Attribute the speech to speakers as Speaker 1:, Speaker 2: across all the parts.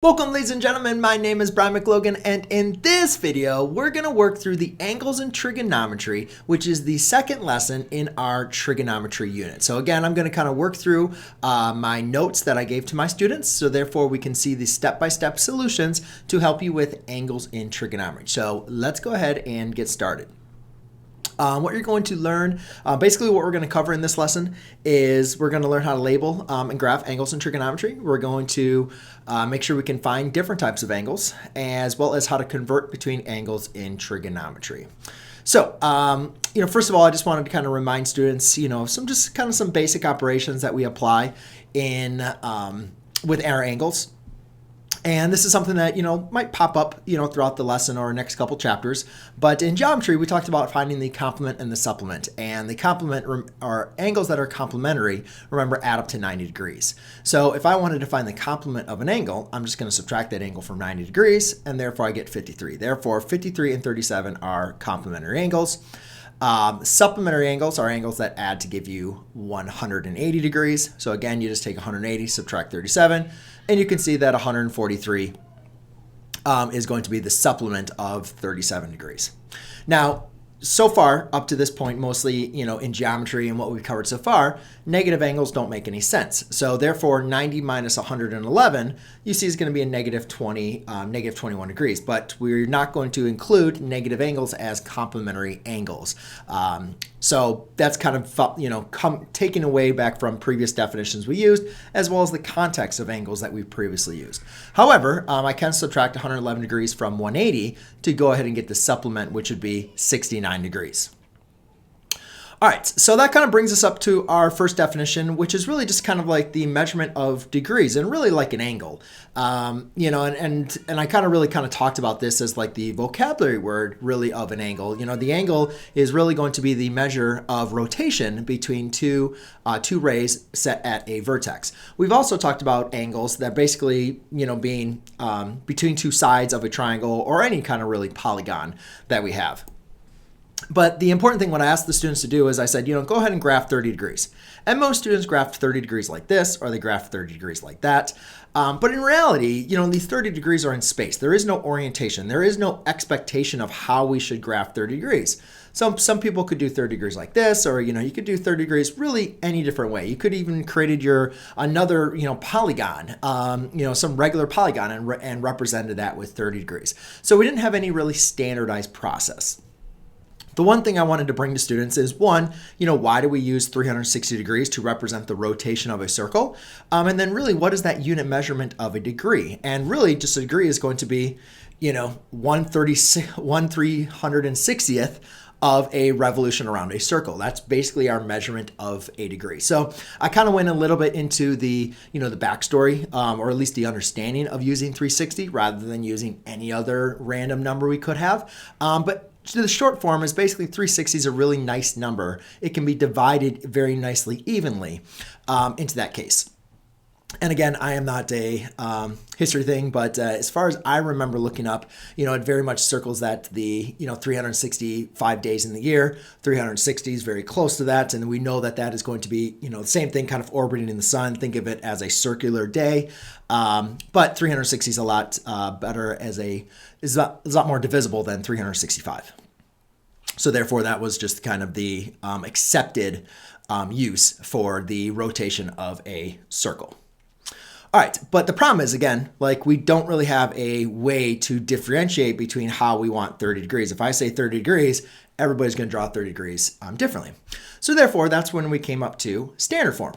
Speaker 1: Welcome, ladies and gentlemen, my name is Brian McLogan, and in this video, we're going to work through the angles in trigonometry, which is the second lesson in our trigonometry unit. So again, I'm going to kind of work through my notes that I gave to my students, so therefore we can see the step-by-step solutions to help you with angles in trigonometry. So let's go ahead and get started. What you're going to learn, basically what we're going to cover in this lesson is we're going to learn how to label and graph angles in trigonometry. We're going to make sure we can find different types of angles, as well as how to convert between angles in trigonometry. So, first of all, I just wanted to kind of remind students, some basic operations that we apply in with our angles. And this is something that, might pop up, throughout the lesson or next couple chapters. But in geometry, we talked about finding the complement and the supplement. And the complement are angles that are complementary, remember, add up to 90 degrees. So if I wanted to find the complement of an angle, I'm just going to subtract that angle from 90 degrees, and therefore I get 53. Therefore, 53 and 37 are complementary angles. Supplementary angles are angles that add to give you 180 degrees. So again, you just take 180, subtract 37, and you can see that 143 is going to be the supplement of 37 degrees. Now, so far, up to this point, mostly, in geometry and what we've covered so far, negative angles don't make any sense. So therefore, 90 minus 111, you see is going to be a negative 21 degrees. But we're not going to include negative angles as complementary angles. So that's kind of, taken away back from previous definitions we used, as well as the context of angles that we've previously used. However, I can subtract 111 degrees from 180 to go ahead and get the supplement, which would be 69 degrees. All right, so that kind of brings us up to our first definition, which is really just kind of like the measurement of degrees and really like an angle. And I kind of talked about this as like the vocabulary word really of an angle. The angle is really going to be the measure of rotation between two rays set at a vertex. We've also talked about angles that basically, being between two sides of a triangle or any kind of really polygon that we have. But the important thing, what I asked the students to do is I said, go ahead and graph 30 degrees. And most students graph 30 degrees like this, or they graph 30 degrees like that. But in reality, these 30 degrees are in space. There is no orientation. There is no expectation of how we should graph 30 degrees. So some people could do 30 degrees like this, or, you could do 30 degrees really any different way. You could even created another polygon, some regular polygon and represented that with 30 degrees. So we didn't have any really standardized process. The one thing I wanted to bring to students is, one, why do we use 360 degrees to represent the rotation of a circle? And then really, what is that unit measurement of a degree? And really, just a degree is going to be, 1/360th of a revolution around a circle. That's basically our measurement of a degree. So I kind of went a little bit into the, the backstory, or at least the understanding of using 360 rather than using any other random number we could have. But the short form is basically 360 is a really nice number. It can be divided very nicely, evenly into that case. And again, I am not a history thing, but as far as I remember looking up, it very much circles that the, 365 days in the year, 360 is very close to that. And we know that that is going to be, the same thing kind of orbiting in the sun. Think of it as a circular day. But 360 is a lot better is a lot more divisible than 365. So therefore, that was just kind of the accepted use for the rotation of a circle. All right, but the problem is, again, we don't really have a way to differentiate between how we want 30 degrees. If I say 30 degrees, everybody's going to draw 30 degrees differently. So therefore, that's when we came up to standard form.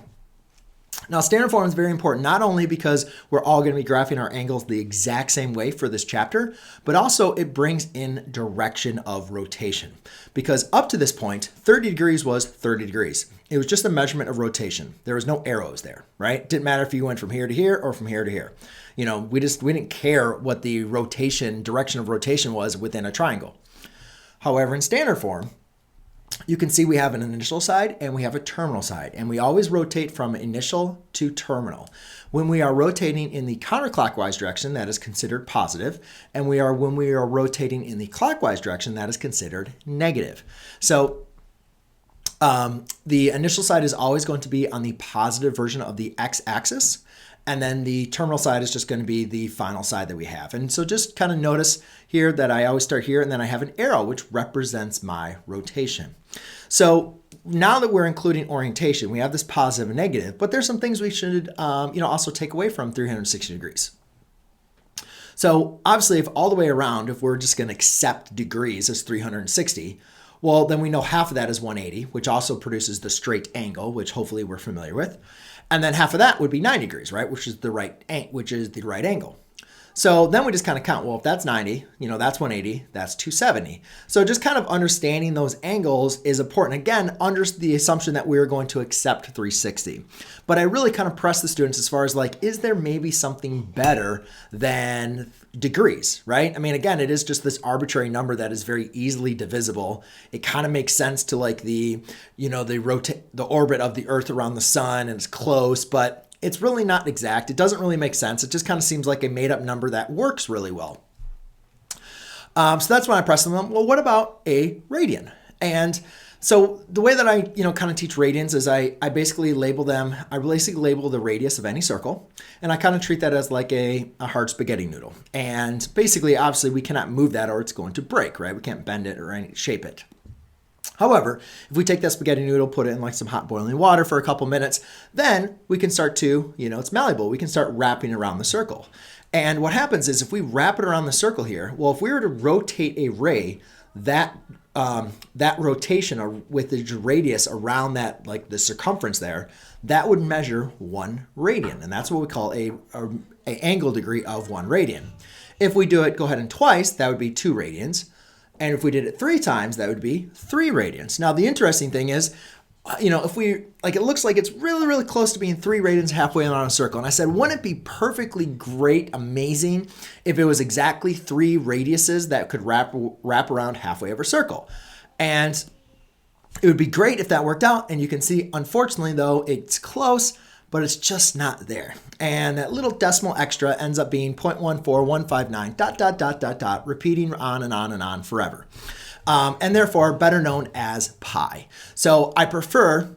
Speaker 1: Now, standard form is very important, not only because we're all going to be graphing our angles the exact same way for this chapter, but also it brings in direction of rotation. Because up to this point, 30 degrees was 30 degrees. It was just a measurement of rotation. There was no arrows there, right? Didn't matter if you went from here to here or from here to here. We didn't care what the direction of rotation was within a triangle. However, in standard form, you can see we have an initial side and we have a terminal side, and we always rotate from initial to terminal. When we are rotating in the counterclockwise direction, that is considered positive, and when we are rotating in the clockwise direction, that is considered negative. So the initial side is always going to be on the positive version of the x-axis, And then the terminal side is just going to be the final side that we have. And so just kind of notice here that I always start here, and then I have an arrow, which represents my rotation. So now that we're including orientation, we have this positive and negative, but there's some things we should also take away from 360 degrees. So obviously, if all the way around, if we're just going to accept degrees as 360, well, then we know half of that is 180, which also produces the straight angle, which hopefully we're familiar with. And then half of that would be 90 degrees, right? Which is the right angle. So then we just kind of count, well, if that's 90, that's 180, that's 270. So just kind of understanding those angles is important. Again, under the assumption that we're going to accept 360. But I really kind of press the students as far as like, is there maybe something better than degrees, right? I mean, again, it is just this arbitrary number that is very easily divisible. It kind of makes sense to like the orbit of the Earth around the sun, and it's close, but it's really not exact. It doesn't really make sense. It just kind of seems like a made up number that works really well. So that's when I press them. Well, what about a radian? And so the way that I, kind of teach radians is I basically label them. I basically label the radius of any circle, and I kind of treat that as like a hard spaghetti noodle. And basically, obviously, we cannot move that or it's going to break, right? We can't bend it or shape it. However, if we take that spaghetti noodle, put it in like some hot boiling water for a couple minutes, then we can start to, it's malleable. We can start wrapping around the circle. And what happens is if we wrap it around the circle here, well, if we were to rotate a ray, that rotation with the radius around that, like the circumference there, that would measure 1 radian. And that's what we call a angle degree of 1 radian. If we do it, go ahead and twice, that would be 2 radians. And if we did it 3 times, that would be 3 radians. Now, the interesting thing is, if we, it looks like it's really, really close to being 3 radians halfway around a circle. And I said, wouldn't it be perfectly great, amazing, if it was exactly 3 radiuses that could wrap around halfway of a circle? And it would be great if that worked out. And you can see, unfortunately, though, it's close, but it's just not there. And that little decimal extra ends up being 0.14159, ... repeating on and on and on forever. And therefore better known as pi. So I prefer,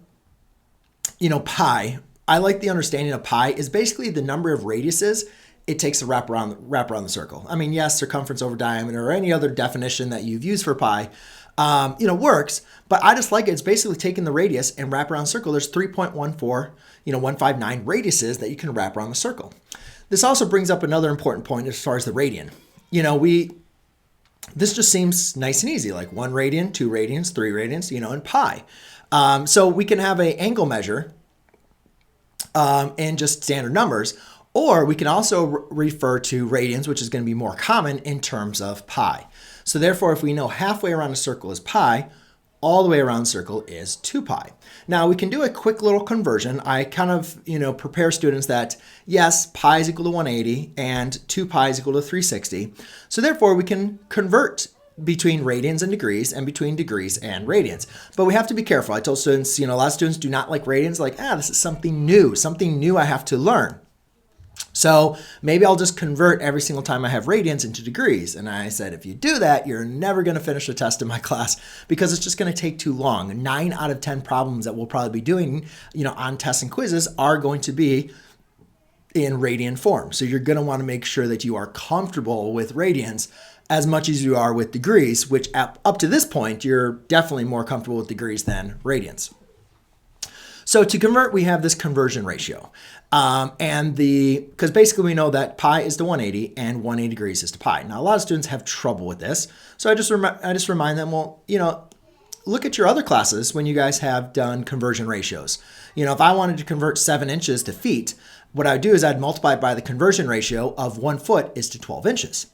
Speaker 1: pi. I like the understanding of pi is basically the number of radiuses it takes to wrap around the circle. I mean, yes, circumference over diameter or any other definition that you've used for pi, works, but I just like it. It's basically taking the radius and wrap around the circle. There's 159 radiuses that you can wrap around the circle. This also brings up another important point as far as the radian. This just seems nice and easy, like 1 radian, 2 radians, 3 radians, and pi. So we can have an angle measure in just standard numbers, or we can also refer to radians, which is going to be more common in terms of pi. So therefore, if we know halfway around a circle is pi, all the way around the circle is 2 pi. Now we can do a quick little conversion. I kind of, prepare students that yes, pi is equal to 180 and 2 pi is equal to 360. So therefore we can convert between radians and degrees and between degrees and radians. But we have to be careful. I told students, a lot of students do not like radians, like, this is something new I have to learn. So maybe I'll just convert every single time I have radians into degrees. And I said, if you do that, you're never going to finish a test in my class because it's just going to take too long. 9 out of 10 problems that we'll probably be doing, on tests and quizzes are going to be in radian form. So you're going to want to make sure that you are comfortable with radians as much as you are with degrees, which up to this point, you're definitely more comfortable with degrees than radians. So to convert, we have this conversion ratio. Because basically we know that pi is to 180 and 180 degrees is to pi. Now, a lot of students have trouble with this. So I just remind them, well, look at your other classes when you guys have done conversion ratios. If I wanted to convert 7 inches to feet, what I would do is I'd multiply it by the conversion ratio of 1 foot is to 12 inches.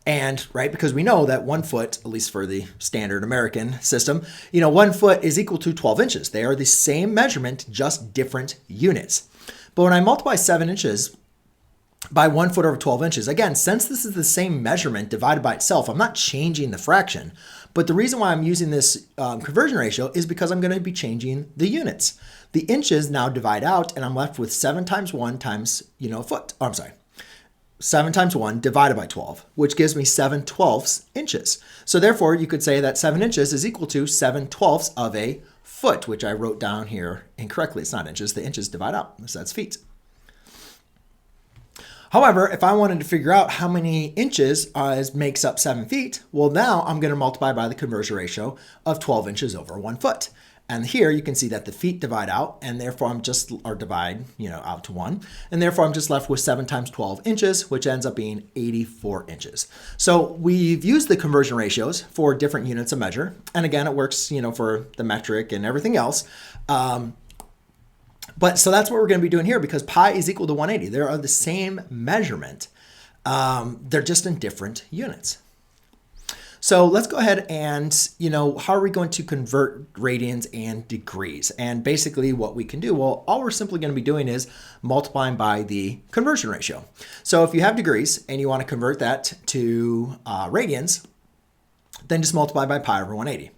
Speaker 1: And right, because we know that 1 foot, at least for the standard American system, 1 foot is equal to 12 inches. They are the same measurement, just different units. But when I multiply 7 inches by 1 foot over 12 inches, again, since this is the same measurement divided by itself, I'm not changing the fraction. But the reason why I'm using this conversion ratio is because I'm going to be changing the units. The inches now divide out, and I'm left with 7 times 1 times, foot. 7 times 1 divided by 12, which gives me 7/12 inches. So therefore, you could say that 7 inches is equal to 7/12 of a foot, which I wrote down here incorrectly. It's not inches. The inches divide out, so that's feet. However, if I wanted to figure out how many inches makes up 7 feet, well, now I'm going to multiply by the conversion ratio of 12 inches over 1 foot. And here you can see that the feet divide out, and therefore divide, out to 1. And therefore I'm just left with 7 times 12 inches, which ends up being 84 inches. So we've used the conversion ratios for different units of measure. And again, it works, for the metric and everything else. But so that's what we're going to be doing here, because pi is equal to 180. They are the same measurement. They're just in different units. So let's go ahead and, how are we going to convert radians and degrees? And basically what we can do, well, all we're simply going to be doing is multiplying by the conversion ratio. So if you have degrees and you want to convert that to radians, then just multiply by pi over 180.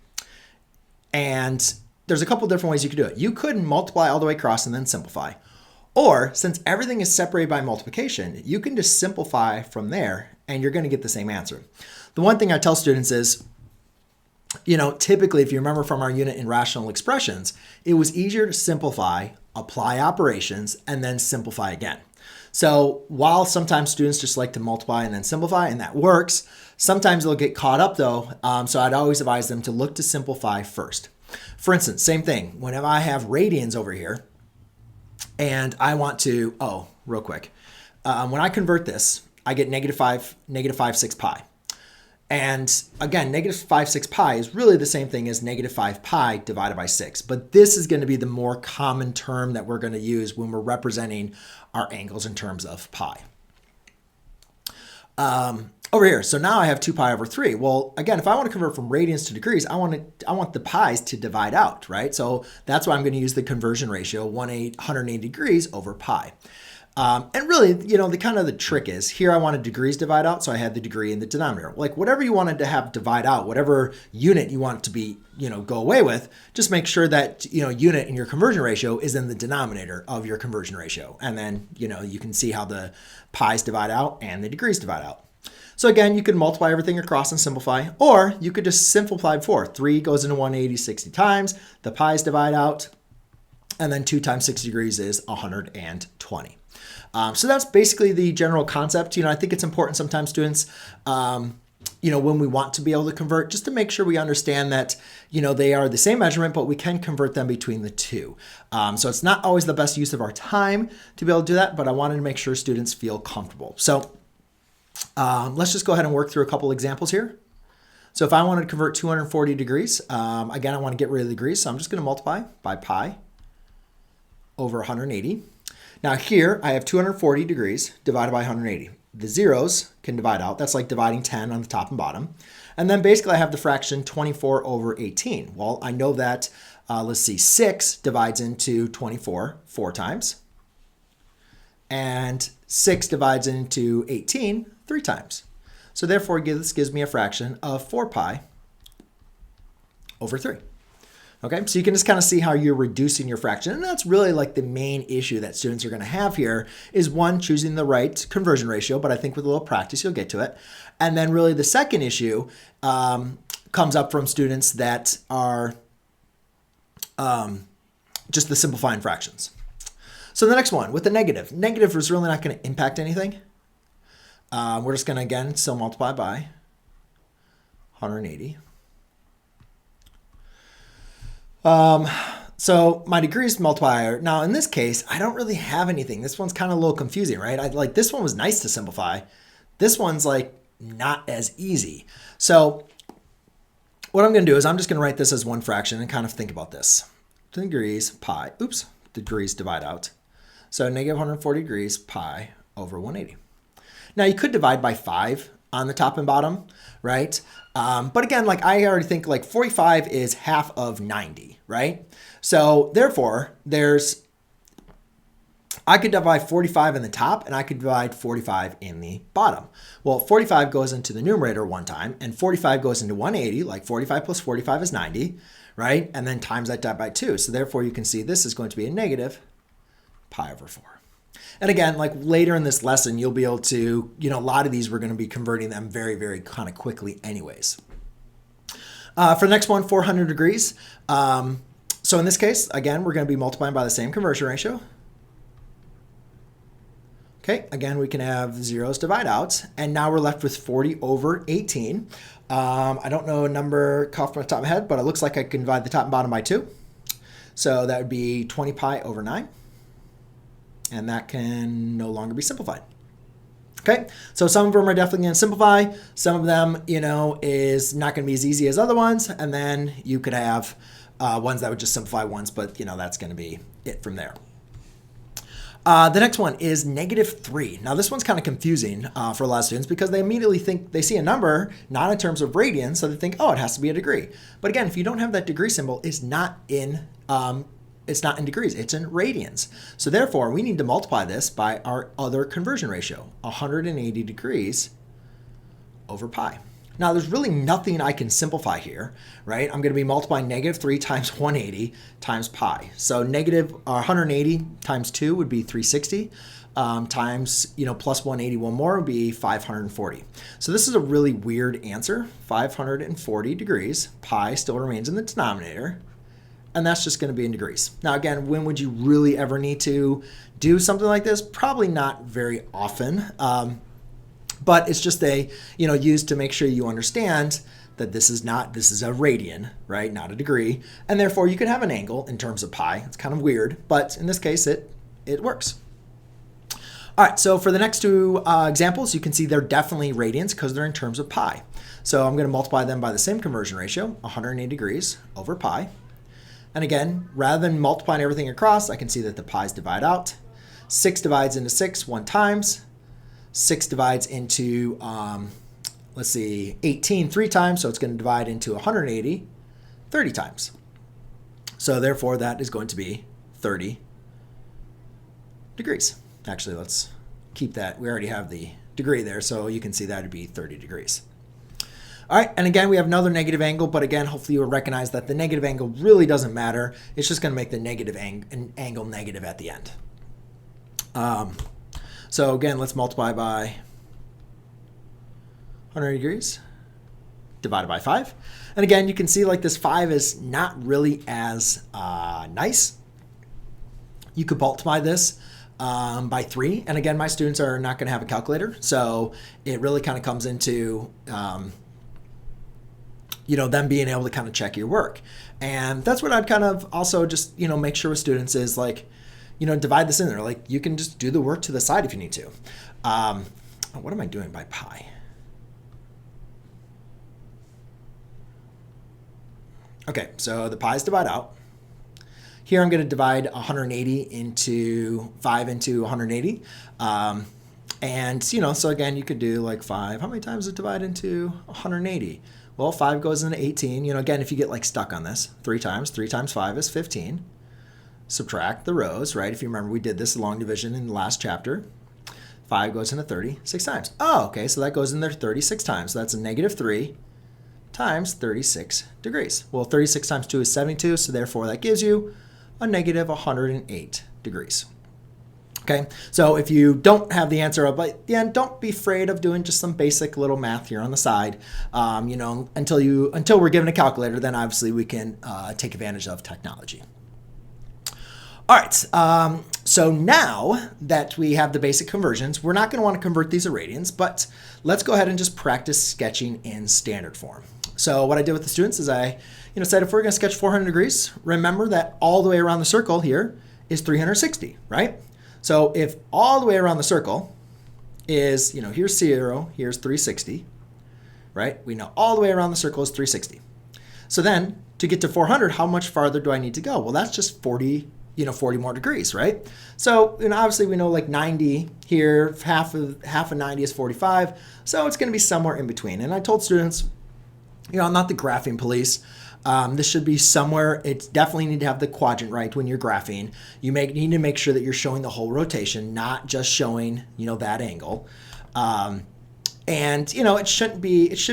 Speaker 1: And there's a couple different ways you could do it. You could multiply all the way across and then simplify. Or since everything is separated by multiplication, you can just simplify from there and you're going to get the same answer. The one thing I tell students is, typically if you remember from our unit in rational expressions, it was easier to simplify, apply operations, and then simplify again. So while sometimes students just like to multiply and then simplify, and that works, sometimes they'll get caught up though. So I'd always advise them to look to simplify first. For instance, same thing. Whenever I have radians over here, and I want to, real quick. When I convert this, I get negative 5/6 pi. And again, negative 5/6 pi is really the same thing as negative 5 pi divided by 6. But this is going to be the more common term that we're going to use when we're representing our angles in terms of pi. Over here, so now I have 2 pi over 3. Well, again, if I want to convert from radians to degrees, I want the pi's to divide out, right? So that's why I'm going to use the conversion ratio, 180 degrees over pi. And really, the trick is here I wanted degrees divide out, so I had the degree in the denominator. Like whatever you wanted to have divide out, whatever unit you want it to be, go away with, just make sure that, unit in your conversion ratio is in the denominator of your conversion ratio. And then, you can see how the pi's divide out and the degrees divide out. So again, you could multiply everything across and simplify, or you could just simplify before. 3 goes into 180 60 times, the pi's divide out, and then 2 times 60 degrees is 120. So that's basically the general concept. I think it's important sometimes students, when we want to be able to convert, just to make sure we understand that, they are the same measurement, but we can convert them between the two. So it's not always the best use of our time to be able to do that, but I wanted to make sure students feel comfortable. So let's just go ahead and work through a couple examples here. So if I wanted to convert 240 degrees, again, I want to get rid of the degrees, so I'm just going to multiply by pi over 180. Now here I have 240 degrees divided by 180. The zeros can divide out. That's like dividing 10 on the top and bottom. And then basically I have the fraction 24 over 18. Well, I know that, 6 divides into 24 4 times. And 6 divides into 18 3 times. So therefore this gives me a fraction of 4 pi over 3. Okay, so you can just kind of see how you're reducing your fraction. And that's really like the main issue that students are going to have here is one, choosing the right conversion ratio, but I think with a little practice, you'll get to it. And then really the second issue comes up from students that are just the simplifying fractions. So the next one with the negative. Negative is really not going to impact anything. We're just going to, again, still multiply by 180. So my degrees multiplier, now in this case, I don't really have anything. This one's kind of a little confusing, right? This one was nice to simplify. This one's not as easy. So what I'm going to do is I'm just going to write this as one fraction and kind of think about this. Degrees pi, degrees divide out. So negative 140 degrees pi over 180. Now you could divide by 5 on the top and bottom, right? But again, I already think 45 is half of 90, right? So therefore, I could divide 45 in the top and I could divide 45 in the bottom. Well, 45 goes into the numerator one time and 45 goes into 180, 45 plus 45 is 90, right? And then times that by 2. So therefore, you can see this is going to be a negative pi over 4. And again, later in this lesson, you'll be able to, a lot of these we're going to be converting them very, very kind of quickly anyways. For the next one, 400 degrees. So in this case, again, we're going to be multiplying by the same conversion ratio. Okay, again, we can have zeros divide out, and now we're left with 40 over 18. I don't know a number off my top of my head, but it looks like I can divide the top and bottom by 2. So that would be 20 pi over 9. And that can no longer be simplified. Okay, so some of them are definitely going to simplify. Some of them, is not going to be as easy as other ones. And then you could have ones that would just simplify once, but, that's going to be it from there. The next one is -3. Now, this one's kind of confusing for a lot of students because they immediately think they see a number, not in terms of radians, so they think, oh, it has to be a degree. But again, if you don't have that degree symbol, it's not in degrees, it's in radians. So therefore, we need to multiply this by our other conversion ratio, 180 degrees over pi. Now, there's really nothing I can simplify here, right? I'm going to be multiplying -3 times 180 times pi. So negative 180 times 2 would be 360 times, plus 180 one more would be 540. So this is a really weird answer, 540 degrees. Pi still remains in the denominator, and that's just going to be in degrees. Now, again, when would you really ever need to do something like this? Probably not very often. But it's just used to make sure you understand that this is a radian, right? Not a degree. And therefore you can have an angle in terms of pi. It's kind of weird, but in this case, it works. All right, so for the next two examples, you can see they're definitely radians because they're in terms of pi. So I'm going to multiply them by the same conversion ratio, 180 degrees over pi. And again, rather than multiplying everything across, I can see that the pi's divide out. 6 divides into 6 one times. 6 divides into, 18 3 times, so it's going to divide into 180 30 times. So therefore, that is going to be 30 degrees. Actually, let's keep that. We already have the degree there, so you can see that would be 30 degrees. All right, and again, we have another negative angle, but again, hopefully you'll recognize that the negative angle really doesn't matter. It's just going to make the negative angle negative at the end. So again, let's multiply by 100 degrees divided by 5. And again, you can see like this 5 is not really as nice. You could multiply this by 3. And again, my students are not going to have a calculator. So it really kind of comes into, them being able to kind of check your work. And that's what I'd kind of also just, make sure with students is like, divide this in there. Like you can just do the work to the side if you need to. What am I doing by pi? Okay, so the pi's divide out. Here I'm going to divide 180 into 5 into 180. And, so again, you could do like 5. How many times does it divide into 180? Well, 5 goes into 18. Again, if you get like stuck on this, 3 times. 3 times 5 is 15. Subtract the rows, right? If you remember, we did this long division in the last chapter. 5 goes into 30 6 times. Oh, okay, so that goes in there 36 times. So that's a -3 times 36 degrees. Well, 36 times 2 is 72, so therefore that gives you a -108 degrees. Okay, so if you don't have the answer up at the end, don't be afraid of doing just some basic little math here on the side. Until we're given a calculator, then obviously we can take advantage of technology. All right, so now that we have the basic conversions, we're not going to want to convert these to radians, but let's go ahead and just practice sketching in standard form. So what I did with the students is I said if we're going to sketch 400 degrees, remember that all the way around the circle here is 360, right? So if all the way around the circle is, here's 0, here's 360, right? We know all the way around the circle is 360. So then to get to 400, how much farther do I need to go? Well, that's just 40 more degrees, right? So, obviously we know like 90 here, half of 90 is 45. So it's going to be somewhere in between. And I told students, I'm not the graphing police. This should be somewhere, it's definitely need to have the quadrant right when you're graphing. You need to make sure that you're showing the whole rotation, not just showing, that angle. And, it should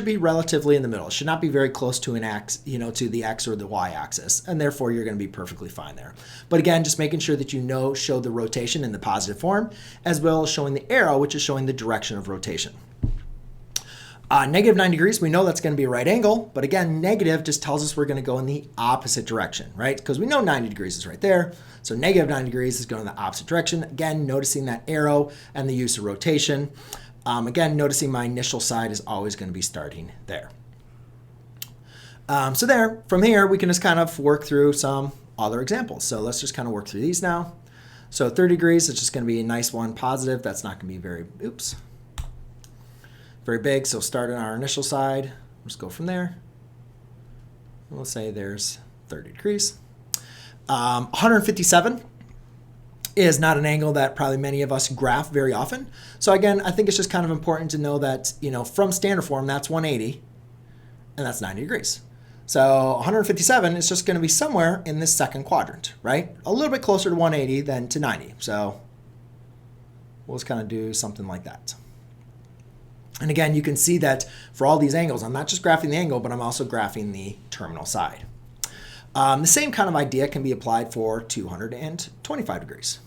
Speaker 1: be relatively in the middle. It should not be very close to an X, to the X or the Y axis. And therefore you're going to be perfectly fine there. But again, just making sure that show the rotation in the positive form, as well as showing the arrow, which is showing the direction of rotation. Negative 90 degrees, we know that's going to be a right angle, but again, negative just tells us we're going to go in the opposite direction, right? Because we know 90 degrees is right there, so negative 90 degrees is going in the opposite direction. Again, noticing that arrow and the use of rotation. Again, noticing my initial side is always going to be starting there. So there, from here, we can just kind of work through some other examples. So let's just kind of work through these now. So 30 degrees is just going to be a nice one, positive. That's not going to be very big. So start on our initial side. Just go from there. We'll say there's 30 degrees. 157 is not an angle that probably many of us graph very often. So again, I think it's just kind of important to know that, from standard form, that's 180 and that's 90 degrees. So 157 is just going to be somewhere in this second quadrant, right? A little bit closer to 180 than to 90. So we'll just kind of do something like that. And again, you can see that for all these angles, I'm not just graphing the angle, but I'm also graphing the terminal side. The same kind of idea can be applied for 225 degrees.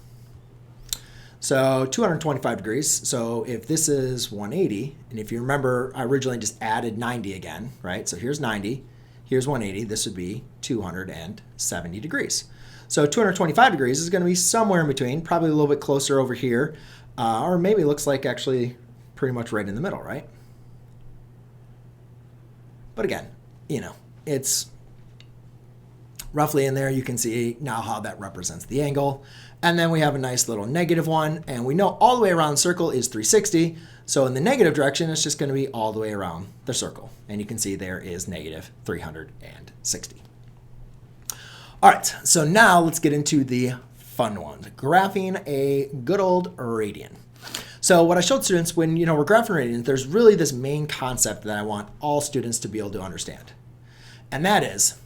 Speaker 1: So 225 degrees, so if this is 180, and if you remember, I originally just added 90 again, right? So here's 90, here's 180, this would be 270 degrees. So 225 degrees is going to be somewhere in between, probably a little bit closer over here, or maybe it looks like actually pretty much right in the middle, right? But again, it's roughly in there. You can see now how that represents the angle. And then we have a nice little negative one, and we know all the way around the circle is 360. So in the negative direction, it's just going to be all the way around the circle. And you can see there is negative 360. All right, so now let's get into the fun ones, graphing a good old radian. So what I showed students when we're graphing radians, there's really this main concept that I want all students to be able to understand. And that is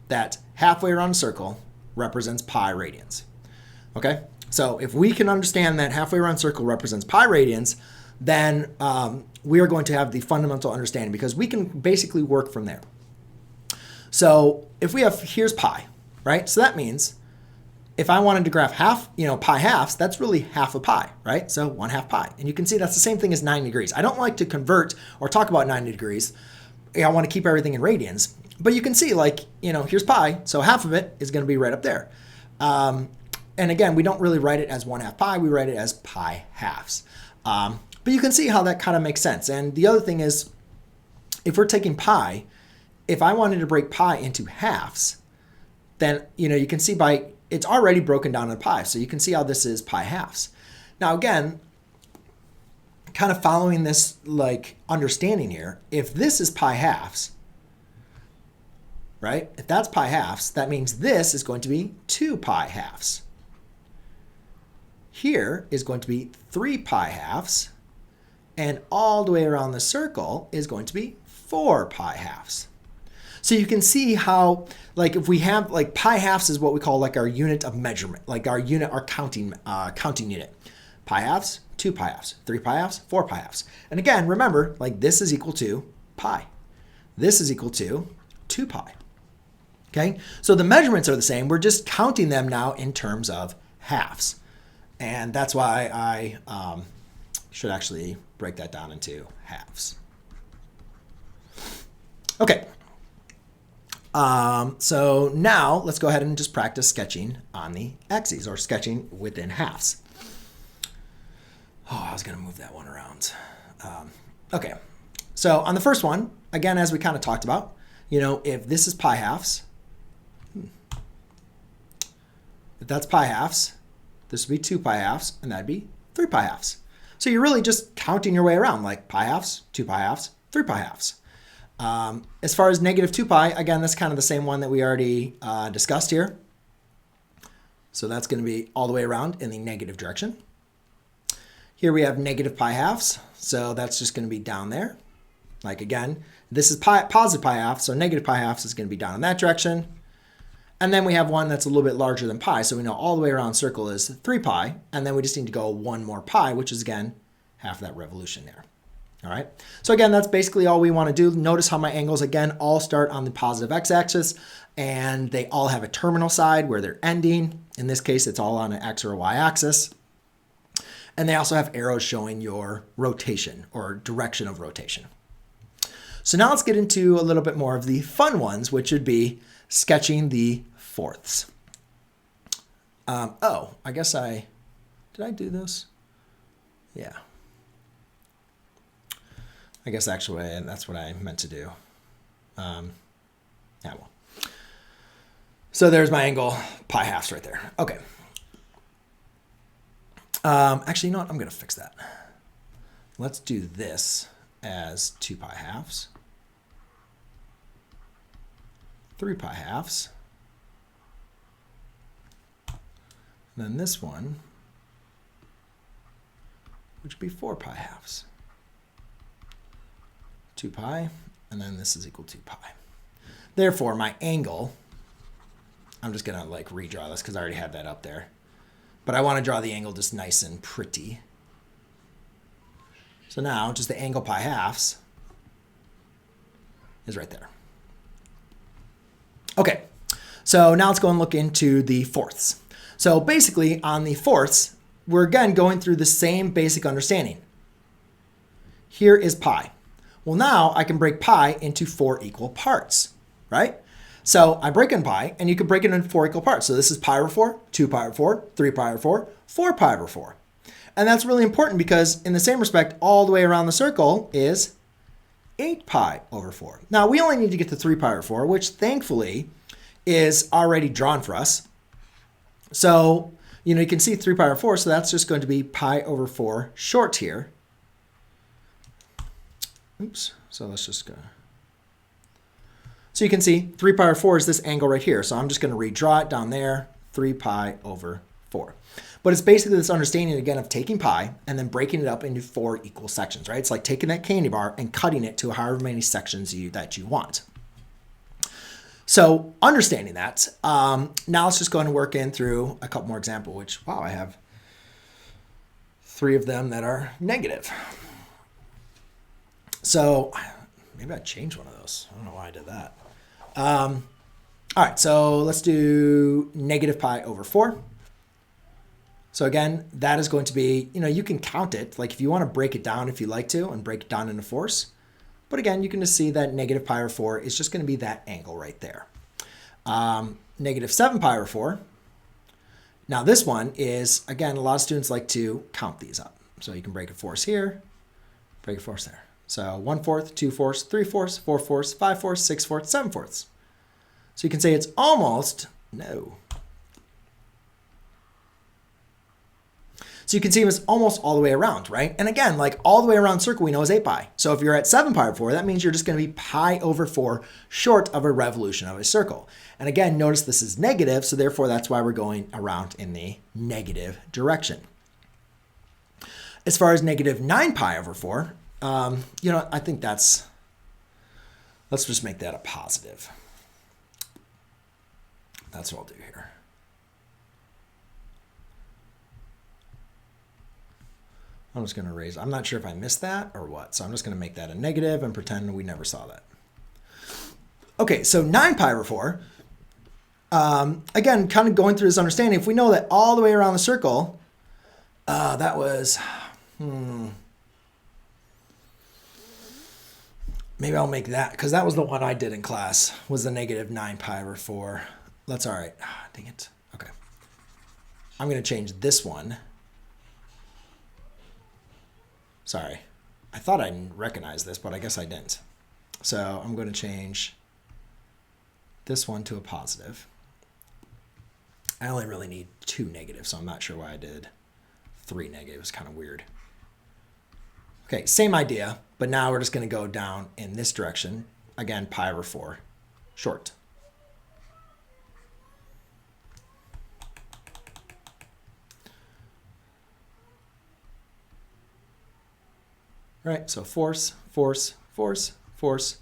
Speaker 1: that halfway around a circle represents pi radians. Okay, so if we can understand that halfway around a circle represents pi radians, then we are going to have the fundamental understanding, because we can basically work from there. So if we have, here's pi, right? So that means if I wanted to graph pi halves, that's really half a pi, right? So 1/2 pi. And you can see that's the same thing as 90 degrees. I don't like to convert or talk about 90 degrees. I want to keep everything in radians. But you can see, here's pi, so half of it is going to be right up there. And again, we don't really write it as 1/2 pi, we write it as pi halves. But you can see how that kind of makes sense. And the other thing is, if we're taking pi, if I wanted to break pi into halves, then you can see it's already broken down into pi. So you can see how this is pi halves. Now again, kind of following this understanding here, if this is pi halves, right? If that's pi halves, that means this is going to be 2 pi halves. Here is going to be 3 pi halves, and all the way around the circle is going to be 4 pi halves. So you can see how, if we have, pi halves is what we call our unit of measurement, our counting unit. Pi halves, 2 pi halves, 3 pi halves, 4 pi halves. And again, remember, this is equal to pi. This is equal to 2 pi. Okay, so the measurements are the same. We're just counting them now in terms of halves. And that's why I should actually break that down into halves. Okay. So now let's go ahead and just practice sketching on the axes, or sketching within halves. Oh, I was going to move that one around. Okay. So on the first one, again, as we kind of talked about, if this is pi halves, if that's pi halves, this would be 2 pi halves, and that'd be 3 pi halves. So you're really just counting your way around, pi halves, 2 pi halves, 3 pi halves. As far as negative 2 pi, again, that's kind of the same one that we already discussed here. So that's going to be all the way around in the negative direction. Here we have negative pi halves, so that's just going to be down there. Again, this is positive pi halves, so negative pi halves is going to be down in that direction. And then we have one that's a little bit larger than pi, so we know all the way around circle is 3 pi, and then we just need to go 1 more pi, which is, again, half that revolution there. All right, so again, that's basically all we want to do. Notice how my angles, again, all start on the positive x-axis, and they all have a terminal side where they're ending. In this case, it's all on an x or a y-axis. And they also have arrows showing your rotation or direction of rotation. So now let's get into a little bit more of the fun ones, which would be sketching the fourths. Oh, I guess did I do this? Yeah. I guess actually that's what I meant to do. Yeah, well. So there's my angle pi halves right there. Okay. Actually, you know what? I'm going to fix that. Let's do this as 2 pi halves, 3 pi halves, and then this one, which would be 4 pi halves, 2 pi, and then this is equal to pi. Therefore, my angle, I'm just going to like redraw this because I already had that up there. But I want to draw the angle just nice and pretty. So now just the angle pi halves is right there. Okay, so now let's go and look into the fourths. So basically on the fourths, we're again going through the same basic understanding. Here is pi. Well, now I can break pi into 4 equal parts, right? So I break in pi, and you can break it into 4 equal parts. So this is pi over 4, 2 pi over 4, 3 pi over 4, 4 pi over 4. And that's really important because in the same respect, all the way around the circle is 8 pi over 4. Now, we only need to get to 3 pi over 4, which thankfully is already drawn for us. So, you can see 3 pi over 4, so that's just going to be pi over 4 short here. Oops, so let's just go. So you can see 3 pi over 4 is this angle right here. So I'm just going to redraw it down there, 3 pi over 4. But it's basically this understanding, again, of taking pi and then breaking it up into 4 equal sections, right? It's like taking that candy bar and cutting it to however many sections that you want. So understanding that, now let's just go and work in through a couple more examples, which, wow, I have 3 of them that are negative. So maybe I changed one of those. I don't know why I did that. All right, so let's do negative pi over 4. So again, that is going to be, you can count it. Like if you want to break it down if you like to and break it down into fourths. But again, you can just see that negative pi over 4 is just going to be that angle right there. Negative 7 pi over 4. Now this one is, again, a lot of students like to count these up. So you can break a fourths here, break a fourths there. So 1/4, 2/4, 3/4, 4/4, 5/4, 6/4, 7/4. So you can say it's almost, no. So you can see it's almost all the way around, right? And again, like all the way around circle we know is 8 pi. So if you're at 7 pi over 4, that means you're just going to be pi over 4 short of a revolution of a circle. And again, notice this is negative, so therefore that's why we're going around in the negative direction. As far as negative 9 pi over 4, I think let's just make that a positive. That's what I'll do here. I'm just going to raise, I'm not sure if I missed that or what. So I'm just going to make that a negative and pretend we never saw that. Okay, so 9 pi over 4. Again, kind of going through this understanding, if we know that all the way around the circle, that was, maybe I'll make that, because that was the one I did in class, was the negative 9 pi over 4. That's all right. Dang it. Okay. I'm going to change this one. Sorry. I thought I recognized this, but I guess I didn't. So I'm going to change this one to a positive. I only really need 2 negatives, so I'm not sure why I did 3 negatives. Kind of weird. Okay, same idea, but now we're just going to go down in this direction. Again, pi over 4 short. Right, so force, force, force, force.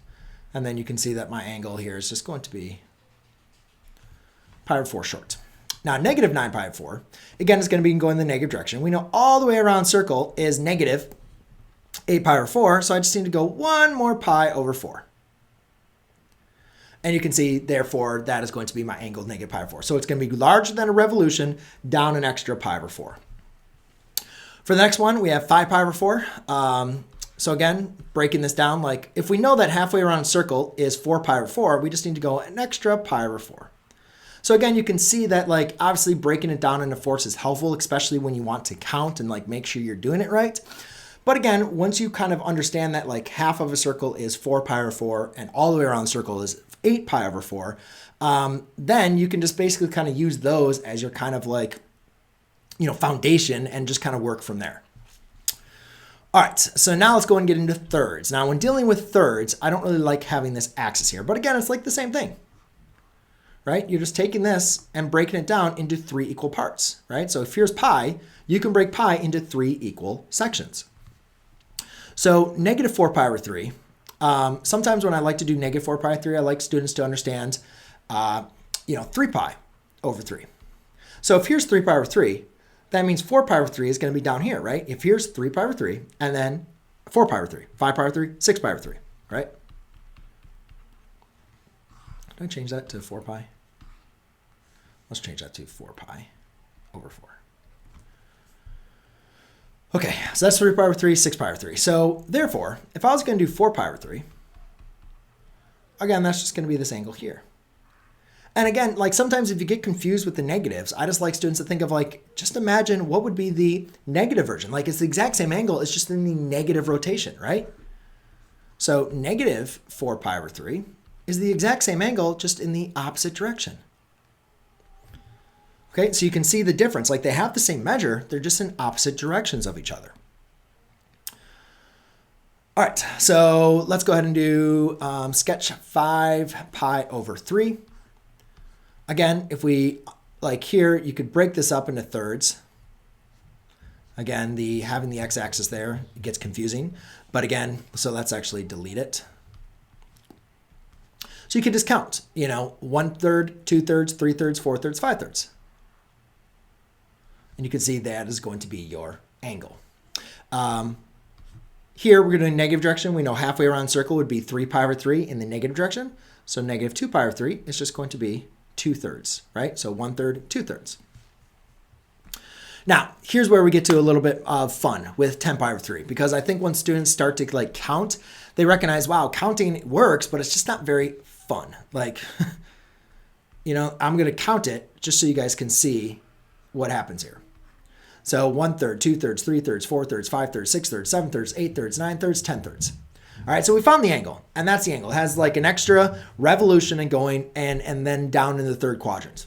Speaker 1: And then you can see that my angle here is just going to be pi over 4 short. Now, negative 9 pi over 4, again, is going to be going in the negative direction. We know all the way around circle is negative 8 pi over 4, so I just need to go 1 more pi over 4. And you can see, therefore, that is going to be my angle negative pi over 4. So it's going to be larger than a revolution, down an extra pi over 4. For the next one, we have 5 pi over 4. So again, breaking this down, like if we know that halfway around a circle is 4 pi over 4, we just need to go an extra pi over 4. So again, you can see that like obviously breaking it down into fourths is helpful, especially when you want to count and like make sure you're doing it right. But again, once you kind of understand that like half of a circle is 4 pi over 4 and all the way around the circle is 8 pi over 4, then you can just basically kind of use those as your kind of like, foundation and just kind of work from there. All right, so now let's go and get into thirds. Now, when dealing with thirds, I don't really like having this axis here, but again, it's like the same thing, right? You're just taking this and breaking it down into 3 equal parts, right? So if here's pi, you can break pi into 3 equal sections. So negative 4 pi over 3. Sometimes when I like to do negative 4 pi over 3, I like students to understand, 3 pi over 3. So if here's 3 pi over 3, that means 4 pi over 3 is going to be down here, right? If here's 3 pi over 3, and then 4 pi over 3, 5 pi over 3, 6 pi over 3, right? Did I change that to 4 pi? Let's change that to 4 pi over 4. Okay, so that's 3 pi over 3, 6 pi over 3. So therefore, if I was going to do 4 pi over 3, again, that's just going to be this angle here. And again, like sometimes if you get confused with the negatives, I just like students to think of like, just imagine what would be the negative version. Like it's the exact same angle, it's just in the negative rotation, right? So negative 4 pi over 3 is the exact same angle, just in the opposite direction. Okay, so you can see the difference. Like they have the same measure, they're just in opposite directions of each other. All right, so let's go ahead and do sketch 5 pi over 3. Again, if we, like here, you could break this up into thirds. Again, having the x-axis there, it gets confusing. But again, so let's actually delete it. So you can just count, 1/3, 2/3, 3/3, 4/3, 5/3. And you can see that is going to be your angle. Here, we're going to do negative direction. We know halfway around the circle would be 3 pi over 3 in the negative direction. So negative 2 pi over 3 is just going to be 2/3, right? So 1/3, 2/3. Now, here's where we get to a little bit of fun with 10 pi over 3, because I think when students start to like count, they recognize, wow, counting works, but it's just not very fun. Like, I'm going to count it just so you guys can see what happens here. So 1/3, 2/3, 3/3, 4/3, 5/3, 6/3, 7/3, 8/3, 9/3, 10/3. All right, so we found the angle, and that's the angle. It has like an extra revolution and going and then down in the third quadrant.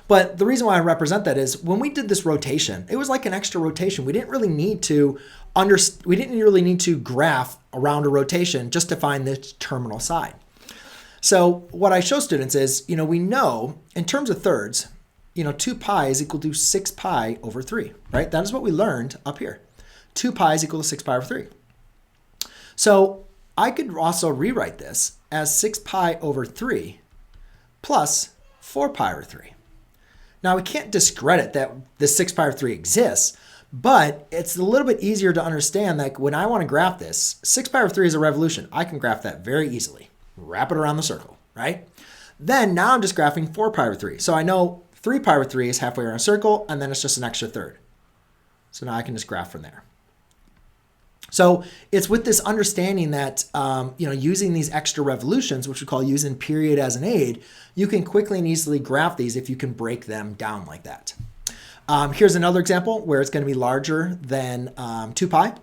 Speaker 1: But the reason why I represent that is when we did this rotation, it was like an extra rotation. We didn't really need to graph around a rotation just to find the terminal side. So what I show students is, we know in terms of thirds, 2 pi is equal to 6 pi over 3, right? That is what we learned up here. 2 pi is equal to 6 pi over 3. So I could also rewrite this as 6 pi over 3 plus 4 pi over 3. Now we can't discredit that the 6 pi over 3 exists, but it's a little bit easier to understand that when I want to graph this, 6 pi over 3 is a revolution. I can graph that very easily. Wrap it around the circle, right? Then now I'm just graphing 4 pi over 3. So I know 3 pi over 3 is halfway around a circle, and then it's just an extra third. So now I can just graph from there. So it's with this understanding that, using these extra revolutions, which we call using period as an aid, you can quickly and easily graph these if you can break them down like that. Here's another example where it's going to be larger than 2 pi.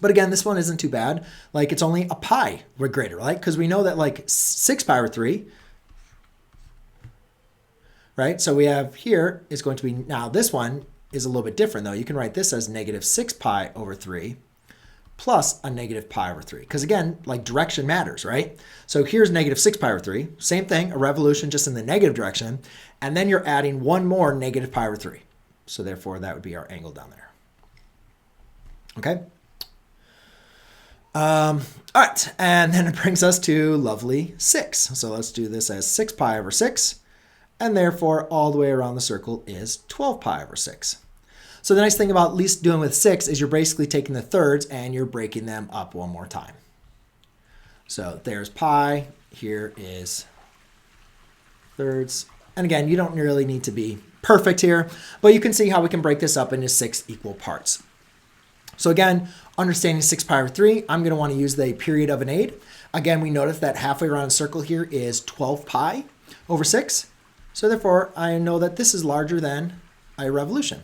Speaker 1: But again, this one isn't too bad. Like it's only a pi greater, right? Because we know that like 6 pi over 3, right? So we have here is going to be, now this one is a little bit different though. You can write this as negative 6 pi over 3 plus a negative pi over 3. Because again, like direction matters, right? So here's negative 6 pi over 3. Same thing, a revolution just in the negative direction. And then you're adding one more negative pi over 3. So therefore, that would be our angle down there. Okay? All right, and then it brings us to lovely 6. So let's do this as 6 pi over 6. And therefore, all the way around the circle is 12 pi over 6. So the nice thing about at least doing with 6 is you're basically taking the thirds and you're breaking them up one more time. So there's pi, here is thirds. And again, you don't really need to be perfect here, but you can see how we can break this up into 6 equal parts. So again, understanding 6 pi over 3, I'm going to want to use the period of an aid. Again, we notice that halfway around a circle here is 12 pi over 6. So therefore, I know that this is larger than a revolution.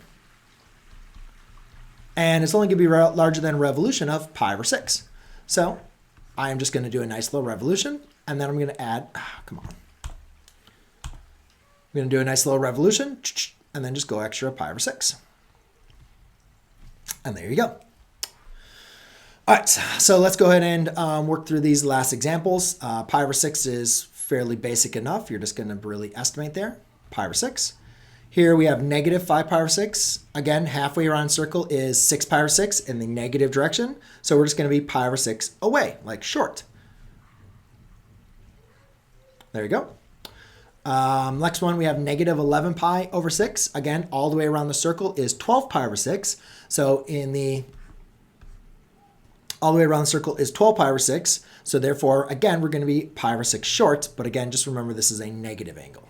Speaker 1: And it's only going to be larger than a revolution of pi over 6. So I am just going to do a nice little revolution, and then I'm going to add, come on. I'm going to do a nice little revolution, and then just go extra pi over 6. And there you go. All right, so let's go ahead and work through these last examples. Pi over 6 is fairly basic enough. You're just going to really estimate there. Pi over 6. Here we have negative 5 pi over 6. Again, halfway around circle is 6 pi over 6 in the negative direction. So we're just going to be pi over 6 away, like short. There you go. Next one, we have negative 11 pi over 6. Again, all the way around the circle is 12 pi over 6. So all the way around the circle is 12 pi over 6. So therefore, again, we're going to be pi over 6 short. But again, just remember this is a negative angle.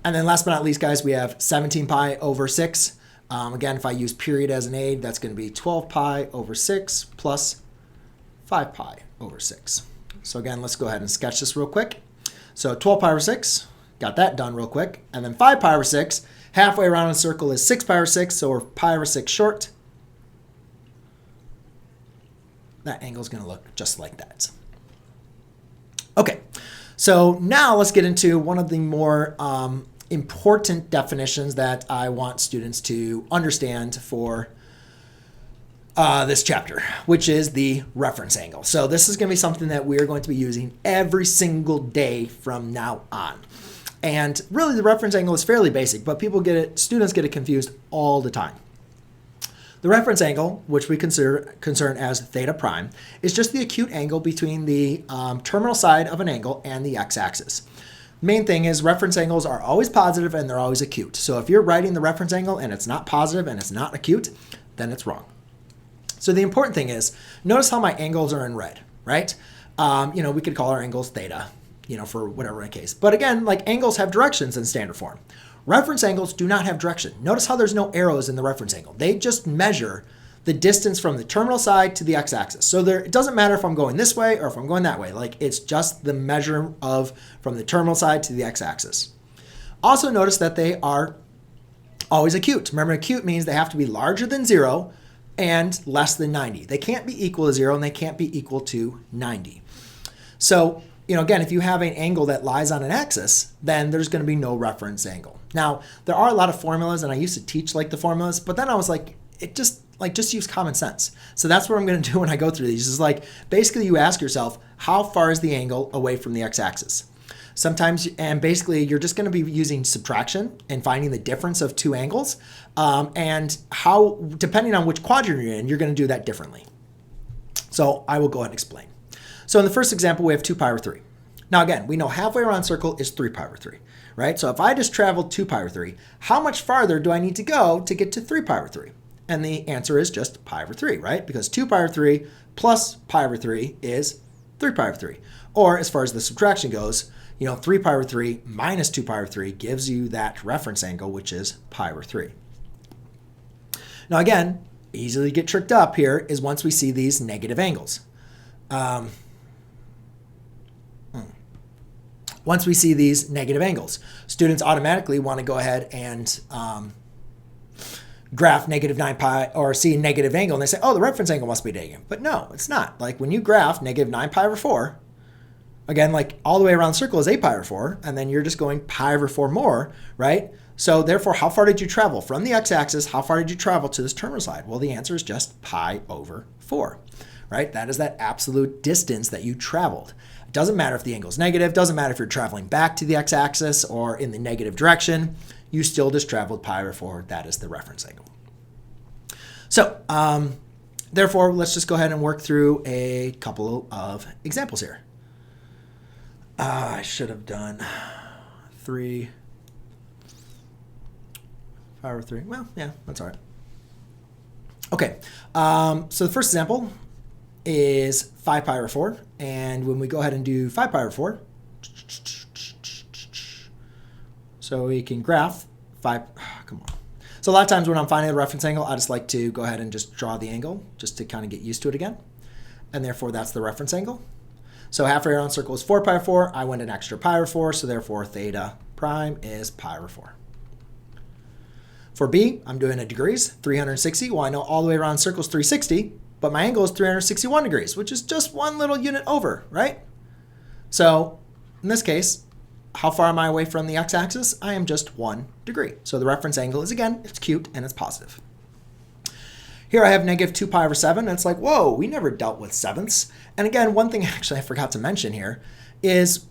Speaker 1: And then last but not least, guys, we have 17 pi over 6. Again, if I use period as an aid, that's going to be 12 pi over 6 plus 5 pi over 6. So again, let's go ahead and sketch this real quick. So 12 pi over 6, got that done real quick. And then 5 pi over 6, halfway around a circle is 6 pi over 6, so we're pi over 6 short. That angle is going to look just like that. Okay, so now let's get into one of the more important definitions that I want students to understand for this chapter, which is the reference angle. So this is going to be something that we're going to be using every single day from now on. And really the reference angle is fairly basic, but students get it confused all the time. The reference angle, which we concern as theta prime, is just the acute angle between the terminal side of an angle and the x-axis. Main thing is reference angles are always positive and they're always acute. So if you're writing the reference angle and it's not positive and it's not acute, then it's wrong. So the important thing is, notice how my angles are in red, right? We could call our angles theta, for whatever case. But again, like angles have directions in standard form. Reference angles do not have direction. Notice how there's no arrows in the reference angle. They just measure the distance from the terminal side to the x-axis. So it doesn't matter if I'm going this way or if I'm going that way. Like it's just the measure of from the terminal side to the x-axis. Also notice that they are always acute. Remember, acute means they have to be larger than 0 and less than 90. They can't be equal to 0 and they can't be equal to 90. So, again, if you have an angle that lies on an axis, then there's going to be no reference angle. Now, there are a lot of formulas, and I used to teach the formulas, but then I was like, just use common sense. So that's what I'm going to do when I go through these. Is basically you ask yourself, how far is the angle away from the x-axis? Sometimes, and basically you're just going to be using subtraction and finding the difference of two angles, and how, depending on which quadrant you're in, you're going to do that differently. So I will go ahead and explain. So in the first example, we have 2 pi over 3. Now again, we know halfway around circle is 3 pi over 3, right? So if I just traveled 2 pi over 3, how much farther do I need to go to get to 3 pi over 3? And the answer is just pi over 3, right? Because 2 pi over 3 plus pi over 3 is 3 pi over 3. Or as far as the subtraction goes, 3 pi over 3 minus 2 pi over 3 gives you that reference angle, which is pi over 3. Now again, easily get tricked up here is once we see these negative angles. Once we see these negative angles, students automatically want to go ahead and graph negative 9 pi or see a negative angle and they say, oh, the reference angle must be negative. But no, it's not. Like when you graph negative 9 pi over 4, again, all the way around the circle is 8 pi over 4, and then you're just going pi over 4 more, right? So therefore, how far did you travel? From the x-axis, how far did you travel to this terminal side? Well, the answer is just pi over 4, right? That is that absolute distance that you traveled. It doesn't matter if the angle is negative, doesn't matter if you're traveling back to the x-axis or in the negative direction, you still just traveled pi over 4. That is the reference angle. So therefore, let's just go ahead and work through a couple of examples here. I should have done 3 pi over 3. Well, yeah, that's all right. Okay, so the first example is 5 pi over 4. And when we go ahead and do 5 pi over 4, so we can graph 5, come on. So a lot of times when I'm finding the reference angle, I just like to go ahead and just draw the angle just to kind of get used to it again. And therefore, that's the reference angle. So halfway around the circle is 4 pi over 4. I went an extra pi over 4, so therefore theta prime is pi over 4. For B, I'm doing a degrees, 360. Well, I know all the way around the circle is 360, but my angle is 361 degrees, which is just one little unit over, right? So in this case, how far am I away from the x-axis? I am just 1 degree. So the reference angle is, again, it's cute and it's positive. Here I have negative 2 pi over 7. And it's like, whoa, we never dealt with sevenths. And again, one thing actually I forgot to mention here is,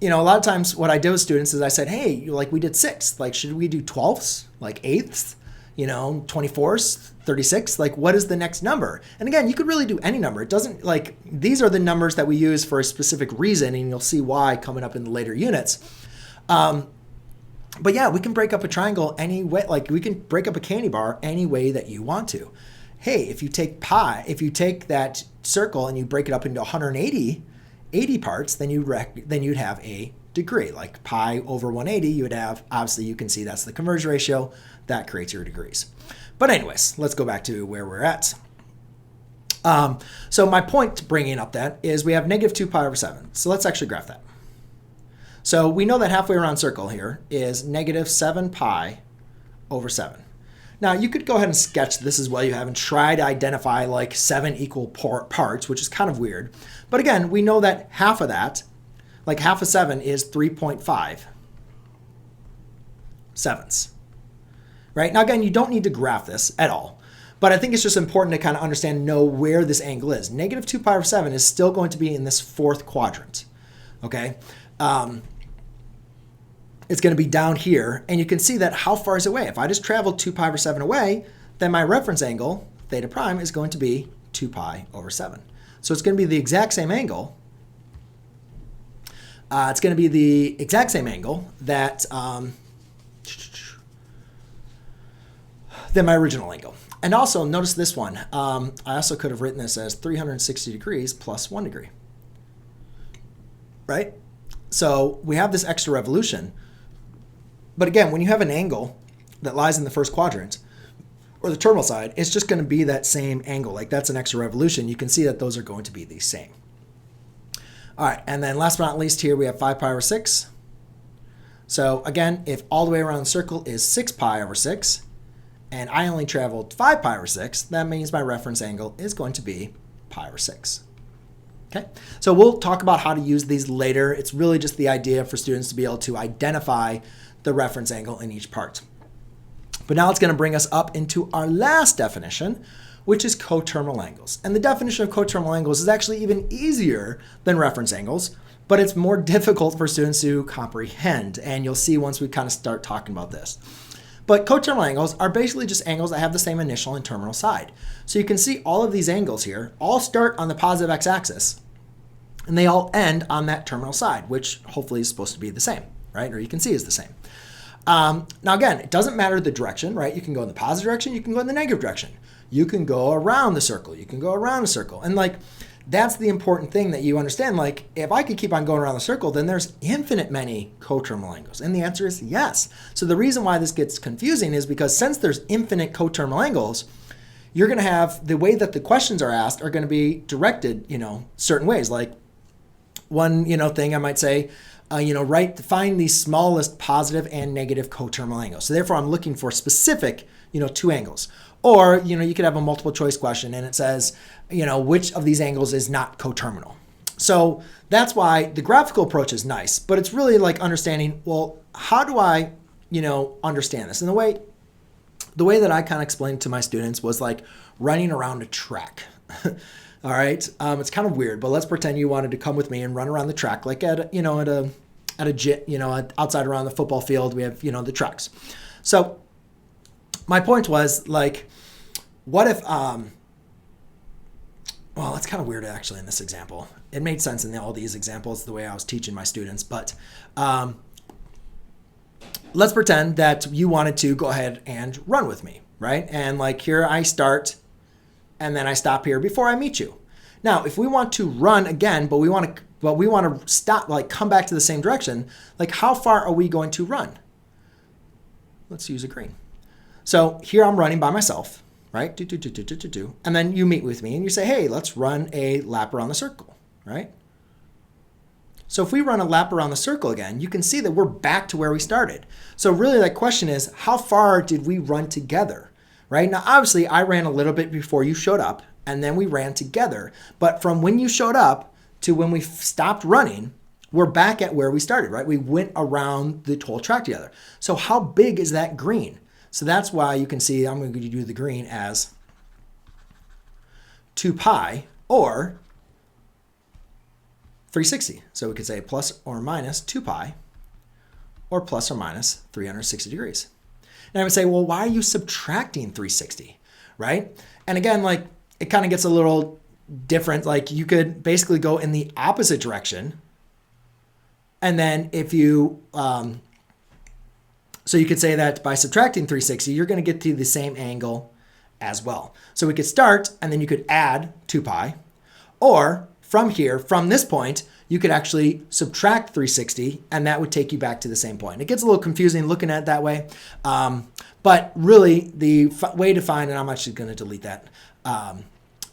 Speaker 1: a lot of times what I did with students is I said, hey, like we did sixths. Like, should we do 12ths? Like eighths? 24ths? 36? Like, what is the next number? And again, you could really do any number. It doesn't, like, these are the numbers that we use for a specific reason, and you'll see why coming up in the later units. But yeah, we can break up a triangle any way. Like, we can break up a candy bar any way that you want to. Hey, if you take that circle and you break it up into 180 parts, then you'd have a degree. Like pi over 180, you would have, obviously you can see that's the conversion ratio. That creates your degrees. But anyways, let's go back to where we're at. So my point to bringing up that is we have negative 2 pi over 7. So let's actually graph that. So we know that halfway around circle here is negative 7 pi over 7. Now you could go ahead and sketch this as well. You haven't tried to identify like 7 equal parts, which is kind of weird. But again, we know that half of that, like half of 7 is 3.5 sevenths. Right? Now again, you don't need to graph this at all. But I think it's just important to kind of know where this angle is. Negative 2 pi over 7 is still going to be in this fourth quadrant. Okay? It's going to be down here, and you can see that how far is it away. If I just travel 2 pi over 7 away, then my reference angle, theta prime, is going to be 2 pi over 7. So it's going to be the exact same angle. It's going to be the exact same angle that than my original angle. And also, notice this one. I also could have written this as 360 degrees plus 1 degree. Right? So we have this extra revolution. But again, when you have an angle that lies in the first quadrant, or the terminal side, it's just going to be that same angle. Like that's an extra revolution. You can see that those are going to be the same. All right, and then last but not least here, we have 5 pi over 6. So again, if all the way around the circle is 6 pi over 6, and I only traveled 5 pi over 6, that means my reference angle is going to be pi over 6. Okay, so we'll talk about how to use these later. It's really just the idea for students to be able to identify the reference angle in each part. But now it's going to bring us up into our last definition, which is coterminal angles. And the definition of coterminal angles is actually even easier than reference angles, but it's more difficult for students to comprehend. And you'll see once we kind of start talking about this. But coterminal angles are basically just angles that have the same initial and terminal side. So you can see all of these angles here all start on the positive x-axis, and they all end on that terminal side, which hopefully is supposed to be the same, right? Or you can see is the same. Now again, it doesn't matter the direction, right? You can go in the positive direction, you can go in the negative direction. You can go around the circle, you can go around a circle. And like, that's the important thing that you understand. Like, if I could keep on going around the circle, then there's infinite many coterminal angles. And the answer is yes. So the reason why this gets confusing is because since there's infinite coterminal angles, you're going to have the way that the questions are asked are going to be directed, certain ways. Like one, thing I might say, find the smallest positive and negative coterminal angles. So therefore, I'm looking for specific, two angles. Or, you could have a multiple choice question and it says, which of these angles is not coterminal? So that's why the graphical approach is nice, but it's really like understanding, well, how do I, understand this? And the way that I kind of explained to my students was like running around a track. All right. It's kind of weird, but let's pretend you wanted to come with me and run around the track, like at a gym, outside around the football field, we have, the tracks. So my point was like, what if, well, it's kind of weird actually in this example. It made sense in all these examples, the way I was teaching my students, but let's pretend that you wanted to go ahead and run with me, right? And like here I start and then I stop here before I meet you. Now, if we want to run again, but we want to stop, like come back to the same direction, like how far are we going to run? Let's use a green. So here I'm running by myself, right? And then you meet with me and you say, hey, let's run a lap around the circle, right? So if we run a lap around the circle again, you can see that we're back to where we started. So really that question is, how far did we run together, right? Now, obviously I ran a little bit before you showed up and then we ran together. But from when you showed up to when we stopped running, we're back at where we started, right? We went around the whole track together. So how big is that green? So that's why you can see I'm going to do the green as 2 pi or 360. So we could say plus or minus 2 pi or plus or minus 360 degrees. And I would say, well, why are you subtracting 360, right? And again, like it kind of gets a little different. Like you could basically go in the opposite direction. And then if you, so you could say that by subtracting 360, you're going to get to the same angle as well. So we could start and then you could add 2 pi, or from here, from this point, you could actually subtract 360 and that would take you back to the same point. It gets a little confusing looking at it that way. But really the way to find, and I'm actually going to delete that.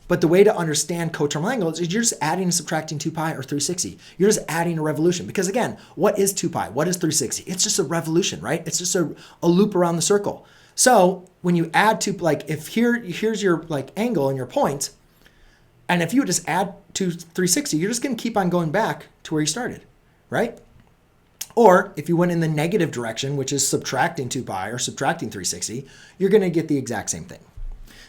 Speaker 1: But the way to understand coterminal angles is you're just adding and subtracting 2 pi or 360. You're just adding a revolution. Because again, what is 2 pi? What is 360? It's just a revolution, right? It's just a loop around the circle. So when you add 2, like if here's your like angle and your point, and if you just add to 360, you're just going to keep on going back to where you started, right? Or if you went in the negative direction, which is subtracting 2 pi or subtracting 360, you're going to get the exact same thing.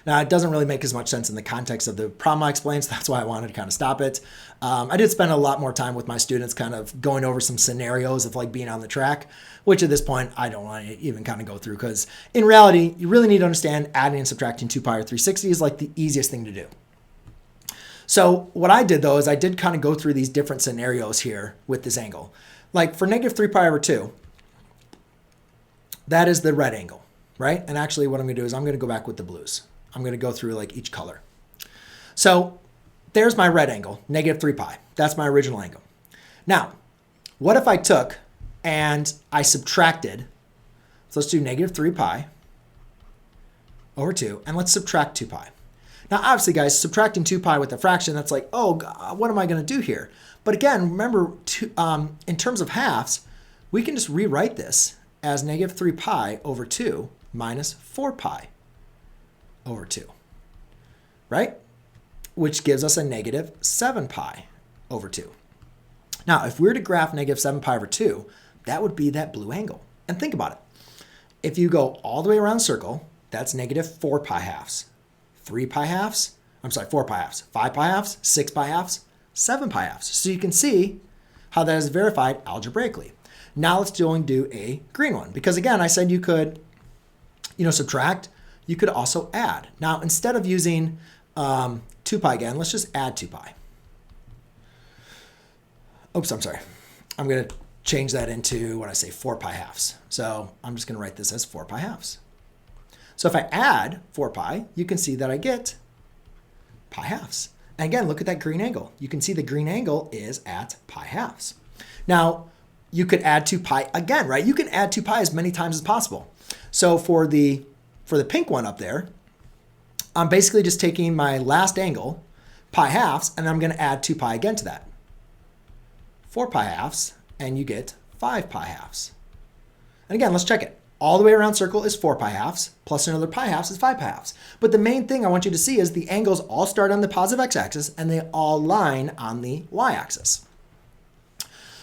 Speaker 1: Now, it doesn't really make as much sense in the context of the problem I explained, so that's why I wanted to kind of stop it. I did spend a lot more time with my students kind of going over some scenarios of like being on the track, which at this point, I don't want to even kind of go through because in reality, you really need to understand adding and subtracting 2 pi or 360 is like the easiest thing to do. So what I did though is I did kind of go through these different scenarios here with this angle. Like for negative 3 pi over 2, that is the red angle, right? And actually what I'm going to do is I'm going to go back with the blues. I'm going to go through like each color. So there's my red angle, negative 3 pi. That's my original angle. Now, what if I took and I subtracted, so let's do negative 3 pi over 2, and let's subtract 2 pi. Now, obviously, guys, subtracting 2 pi with a fraction, that's like, oh, God, what am I going to do here? But again, remember, in terms of halves, we can just rewrite this as negative 3 pi over 2 minus 4 pi over 2, right? Which gives us a negative 7 pi over 2. Now, if we were to graph negative 7 pi over 2, that would be that blue angle. And think about it. If you go all the way around the circle, that's negative 4 pi halves, 4 pi halves, 5 pi halves, 6 pi halves, 7 pi halves. So you can see how that is verified algebraically. Now let's do a green one. Because again, I said you could, subtract. You could also add. Now, instead of using 2 pi again, let's just add 2 pi. Oops, I'm sorry. I'm going to change that into, 4 pi halves. So I'm just going to write this as 4 pi halves. So if I add 4 pi, you can see that I get pi halves. And again, look at that green angle. You can see the green angle is at pi halves. Now, you could add 2 pi again, right? You can add 2 pi as many times as possible. So for the pink one up there, I'm basically just taking my last angle, pi halves, and I'm going to add 2 pi again to that. 4 pi halves, and you get 5 pi halves. And again, let's check it. All the way around circle is 4 pi halves, plus another pi halves is 5 pi halves. But the main thing I want you to see is the angles all start on the positive x-axis, and they all line on the y-axis.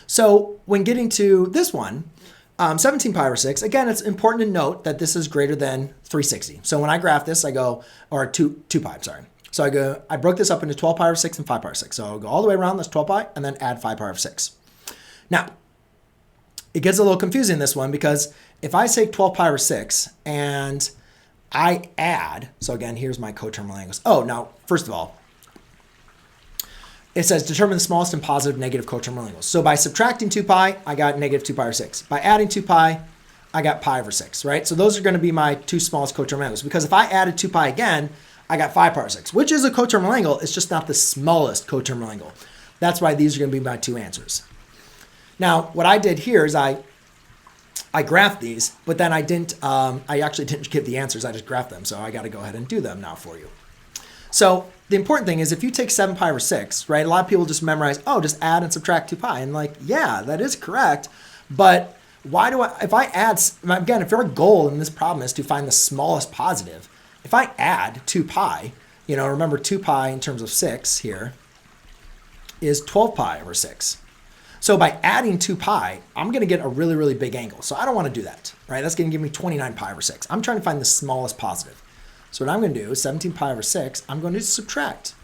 Speaker 1: So when getting to this one, 17 pi over 6, again, it's important to note that this is greater than 360. So when I graph this, I go, or 2 pi, I'm sorry. So I broke this up into 12 pi over 6 and 5 pi over 6. So I'll go all the way around, that's 12 pi, and then add 5 pi over 6. Now, it gets a little confusing, this one, because if I say 12 pi over 6 and I add, so again, here's my coterminal angles. Oh, now, first of all, it says determine the smallest and positive negative coterminal angles. So by subtracting 2 pi, I got negative 2 pi over 6. By adding 2 pi, I got pi over 6, right? So those are going to be my two smallest coterminal angles, because if I added 2 pi again, I got 5 pi over 6, which is a coterminal angle. It's just not the smallest coterminal angle. That's why these are going to be my two answers. Now, what I did here is I I graphed these, but then I didn't, I actually didn't give the answers. I just graphed them. So I got to go ahead and do them now for you. So the important thing is if you take 7 pi over 6, right, a lot of people just memorize, oh, just add and subtract 2 pi. And like, yeah, that is correct. But why do I, if I add, again, if our goal in this problem is to find the smallest positive, if I add 2 pi, you know, remember 2 pi in terms of 6 here is 12 pi over 6. So by adding 2 pi, I'm going to get a really, really big angle. So I don't want to do that, right? That's going to give me 29 pi over 6. I'm trying to find the smallest positive. So what I'm going to do is 17 pi over 6, I'm going to subtract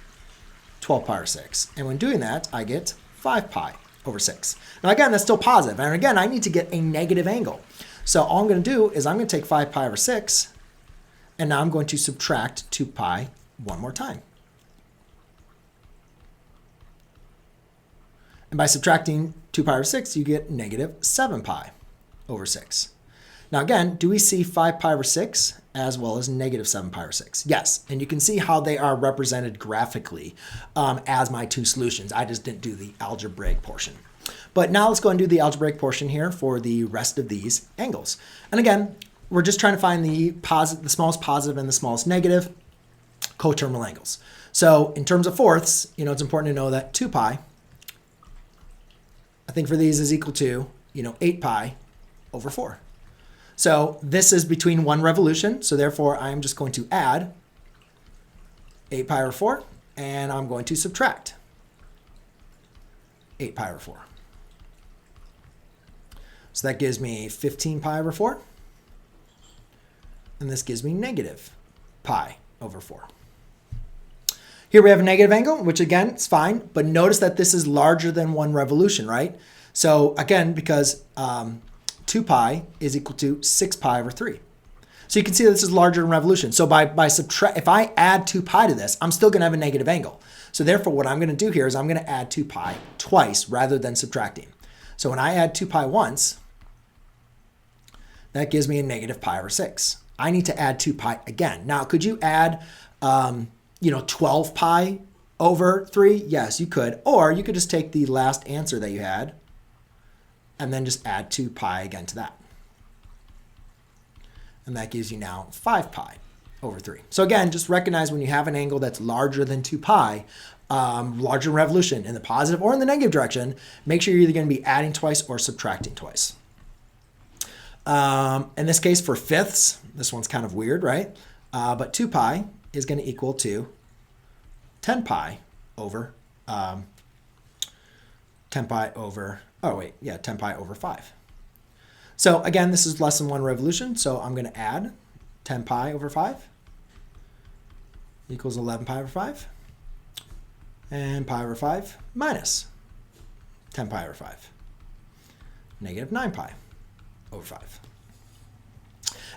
Speaker 1: 12 pi over 6. And when doing that, I get 5 pi over 6. Now again, that's still positive. And again, I need to get a negative angle. So all I'm going to do is I'm going to take 5 pi over 6, and now I'm going to subtract 2 pi one more time. And by subtracting 2 pi over 6, you get negative 7 pi over 6. Now again, do we see 5 pi over 6 as well as negative 7 pi over 6? Yes, and you can see how they are represented graphically as my two solutions. I just didn't do the algebraic portion. But now let's go and do the algebraic portion here for the rest of these angles. And again, we're just trying to find the smallest positive and the smallest negative coterminal angles. So in terms of fourths, you know, it's important to know that 2 pi, I think for these is equal to, you know, 8 pi over 4. So this is between one revolution. So therefore, I'm just going to add 8 pi over 4, and I'm going to subtract 8 pi over 4. So that gives me 15 pi over 4. And this gives me negative pi over 4. Here we have a negative angle, which again, it's fine. But notice that this is larger than one revolution, right? So again, because 2 pi is equal to 6 pi over 3. So you can see that this is larger than revolution. So if I add 2 pi to this, I'm still going to have a negative angle. So therefore, what I'm going to do here is I'm going to add 2 pi twice rather than subtracting. So when I add 2 pi once, that gives me a negative pi over 6. I need to add 2 pi again. Now, could you add 12 pi over 3? Yes, you could. Or you could just take the last answer that you had and then just add 2 pi again to that. And that gives you now 5 pi over 3. So again, just recognize when you have an angle that's larger than 2 pi, larger revolution in the positive or in the negative direction, make sure you're either going to be adding twice or subtracting twice. In this case, for fifths, this one's kind of weird, right? But 2 pi is going to equal to 10 pi over 10 pi over 5. So again, this is less than one revolution. So I'm going to add 10 pi over 5 equals 11 pi over 5. And pi over 5 minus 10 pi over 5. Negative 9 pi over 5.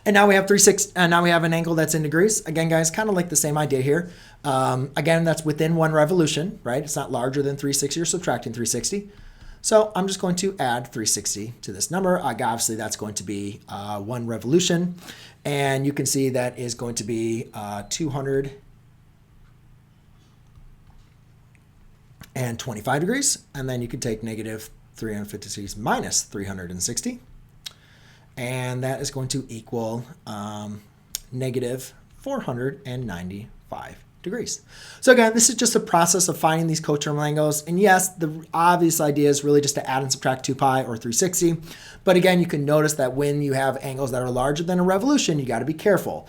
Speaker 1: And now we have now we have an angle that's in degrees. Again, guys, kind of like the same idea here. Again, that's within one revolution, right? It's not larger than 360 or subtracting 360. So I'm just going to add 360 to this number. Obviously, that's going to be one revolution. And you can see that is going to be 225 degrees. And then you can take negative 356 minus 360. And that is going to equal negative 495 degrees. So again, this is just a process of finding these coterminal angles. And yes, the obvious idea is really just to add and subtract 2 pi or 360. But again, you can notice that when you have angles that are larger than a revolution, you got to be careful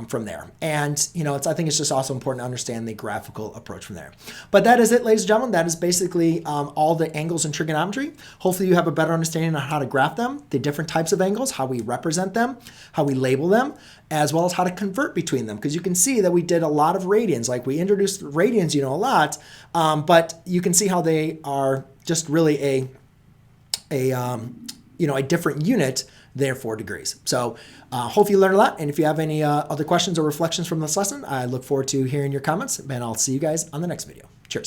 Speaker 1: from there. And I think it's just also important to understand the graphical approach from there. But that is it, ladies and gentlemen. That is basically all the angles in trigonometry. Hopefully you have a better understanding of how to graph them, the different types of angles, how we represent them, how we label them, as well as how to convert between them. Because you can see that we did a lot of radians. Like we introduced radians, a lot, but you can see how they are just really a different unit, therefore degrees. So hope you learned a lot. And if you have any other questions or reflections from this lesson, I look forward to hearing your comments, and I'll see you guys on the next video. Cheers.